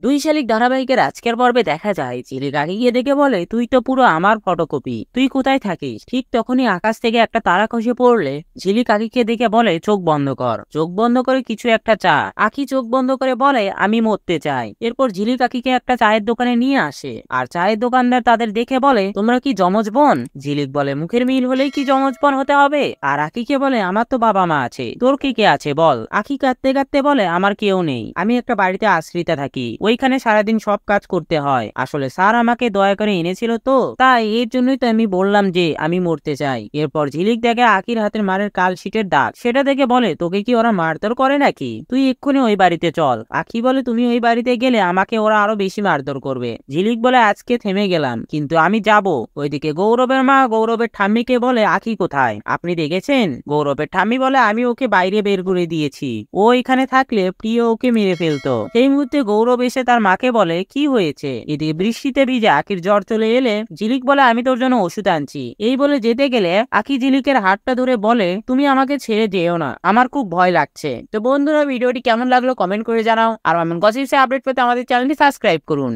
দুই শালিক ধারাবাহিকের আজকের পর্বে দেখা যায় ঝিলিক আগে গিয়ে দেখে বলে, তুই তো পুরো আমার ফটোকপি, তুই কোথায় থাকিস? ঠিক তখনই আকাশ থেকে একটা তারা খসে পড়লে ঝিলিক আকিকে দেখে বলে, চোখ বন্ধ কর। চোখ বন্ধ করে কিছু একটা চা। আকি চোখ বন্ধ করে বলে, আমি মরতে চাই। এরপর ঝিলিক আকিকে একটা চায়ের দোকানে নিয়ে আসে আর চায়ের দোকানদার তাদের দেখে বলে, তোমরা কি যমজ বোন? ঝিলিক বলে, মুখের মিল হলেই কি যমজ বোন হতে হবে? আর আকিকে বলে, আমার তো বাবা মা আছে, তোর কি কে আছে বল? আকি কাঁদতে কাঁদতে বলে, আমার কেউ নেই, আমি একটা বাড়িতে আশ্রিতা থাকি, ওইখানে সারাদিন সব কাজ করতে হয়। আসলে স্যার আমাকে দয়া করে এনেছিল তো, তাই এর জন্যই তো আমি বললাম যে আমি মরতে চাই। এরপর ঝিলিক দেখে আকির হাতের মারের কাল শীটের দাগ, সেটা দেখে বলে, তোকে কি ওরা মারধর করে নাকি? তুই এক্ষুনি ওই বাড়িতে চল। আকি বলে, তুমি ওই বাড়িতে গেলে আমাকে ওরা আরো বেশি মারধর করবে। ঝিলিক বলে, আজকে থেমে গেলাম, কিন্তু আমি যাব। ওইদিকে গৌরবের মা গৌরবের ঠাম্মিকে বলে, আকি কোথায়, আপনি দেখেছেন? গৌরবের ঠাম্মি বলে, আমি ওকে বাইরে বের করে দিয়েছি, ও এখানে থাকলে প্রিয় ওকে মেরে ফেলতো। সেই মুহূর্তে গৌরব এসে তার মাকে বলে, কি হয়েছে? এদিকে বৃষ্টিতে ভিজে আকির জ্বর চলে এলে ঝিলিক বলে, আমি তোর জন্য ওষুধ আনছি। এই বলে যেতে গেলে আকি ঝিলিকের হাতটা ধরে বলে, তুমি আমাকে ছেড়ে যেও না, আমার খুব ভয় লাগছে। তো বন্ধুরা, ভিডিওটি কেমন লাগলো কমেন্ট করে জানাও, আর এমন গসিপসে আপডেট পেতে আমাদের চ্যানেলটি সাবস্ক্রাইব করুন।